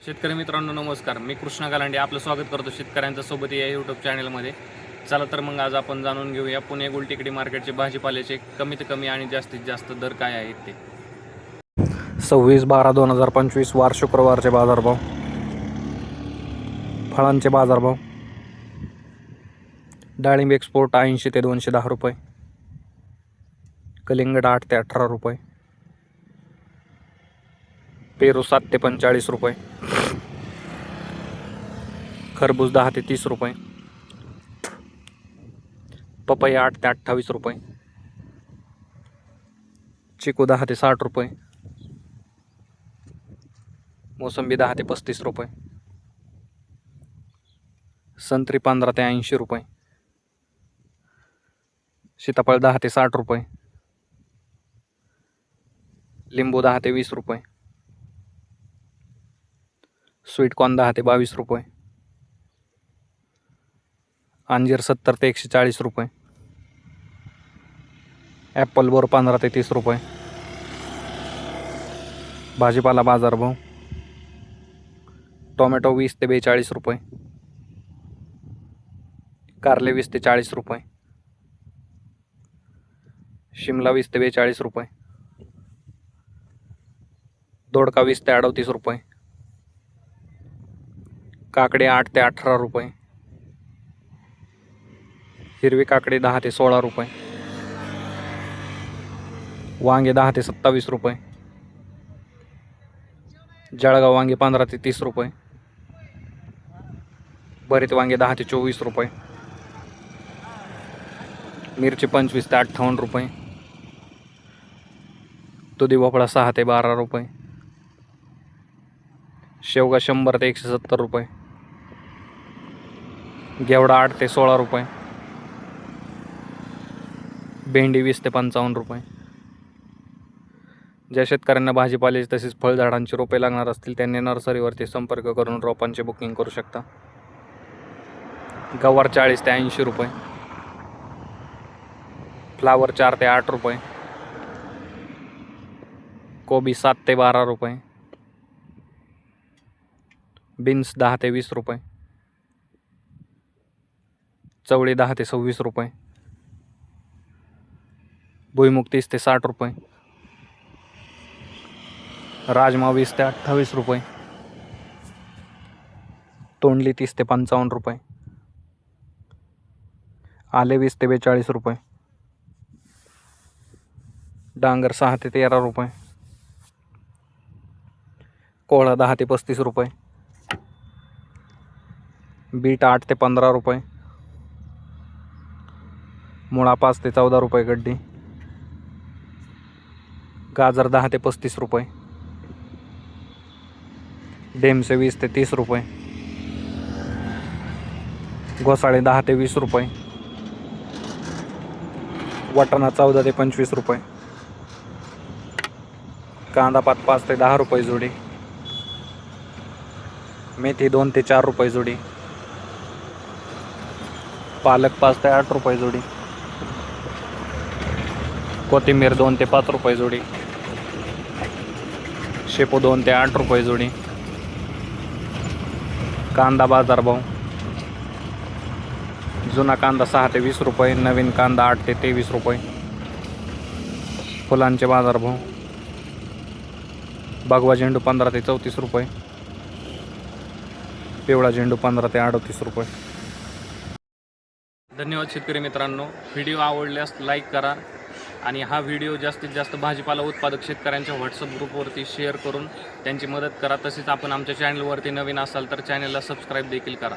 शेतकरी मित्रांनो नमस्कार. मी कृष्णा गालांडे आपलं स्वागत करतो शेतकऱ्यांच्या सोबत या यूट्यूब चॅनलमध्ये. चला तर मग आज आपण जाणून घेऊया पुणे गुलटेकडी मार्केटचे भाजीपाल्याचे कमीत कमी आणि जास्तीत जास्त दर काय आहेत ते. 26/12/2025 वार शुक्रवारचे बाजारभाव. फळांचे बाजारभाव. डाळिंब एक्सपोर्ट 80 ते 210 रुपये, कलिंगड 8 ते 18 रुपये, पेरू 7 ते 45 रुपये, खरबूज 10 ते 30 रुपये, पपई 8 ते 28 रुपये, चिकू 10 ते 60 रुपये, मोसंबी 10 ते 35 रुपये, संत्री 15 ते 80 रुपये, सीताफळ 10 ते 60 रुपये, लिंबू 10 ते 20 रुपये, स्वीटकॉर्न 10 ते 22 रुपये, अंजीर 70 ते 140 रुपये, ॲपल बोर 15 ते 30 रुपये. भाजीपाला बाजारभाव. टोमॅटो 20 ते 42 रुपये, कारले 20 ते 40 रुपये, शिमला 20 ते 42 रुपये, दोडका 20 ते 38 रुपये, काकडे 8 ते 18 रुपये, हिरवी काकडी 10 ते 16 रुपये, वांगे 10 ते 27 रुपये, जळगाव वांगे 15 ते 30 रुपये, भरीत वांगे 10 ते 24 रुपये, मिरची 25 ते 58 रुपये, दुधी भोपळा 6 ते 12 रुपये, शेवगा 100 ते 170 रुपये, घेवडा 8 ते 16 रुपये, भेंडी 20 ते 55 रुपये. ज्या शेतकऱ्यांना भाजीपाल्याची तसेच फळझाडांची रोपे लागणार असतील त्यांनी नर्सरीवरती संपर्क करून रोपांची बुकिंग करू शकता. गवार 40 ते 80 रुपये, फ्लावर 4 ते 8 रुपये, कोबी 7 ते 12 रुपये, बीन्स 10 ते 20 रुपये, चवळी 10 ते 26 रुपये, भुईमुग 30 ते 60 रुपये, राजमा 20 ते 28 रुपये, तोंडली 30 ते 55 रुपये, आले 20 ते 42 रुपये, डांगर 6 ते 13 रुपये, कोहळा 10 ते 35 रुपये, बीट 8 ते 15 रुपये, मुळा 5 ते 14 रुपये गड्डी, गाजर 10 ते 35 रुपये, डेमसे 20 ते 30 रुपये, घोसाळे 10 ते 20 रुपये, वाटाणा 14 ते 25 रुपये, कांदापात 5 ते 10 रुपये जोडी, मेथी 2 ते 4 रुपये जोडी, पालक 5 ते 8 रुपये जोडी, कोथिंबीर 2 ते 5 रुपये जोडी, शेपू 2 ते 8 रुपये जोडी. कांदा बाजारभाव. जुना कांदा 6 ते 20 रुपये, नवीन कांदा 8 ते 23 रुपये. फुलांचे बाजारभाव. भगवा झेंडू 15 ते 34 रुपये, पिवळा झेंडू 15 ते 38 रुपये. धन्यवाद शेतकरी मित्रांनो. व्हिडिओ आवडल्यास लाईक करा आणि हा व्हिडिओ जास्तीत जास्त भाजीपाला उत्पादक शेतकऱ्यांच्या व्हॉट्सअप ग्रुपवरती शेअर करून त्यांची मदत करा. तसेच आपण आमच्या चॅनलवरती नवीन असाल तर चॅनलला सबस्क्राईब देखील करा.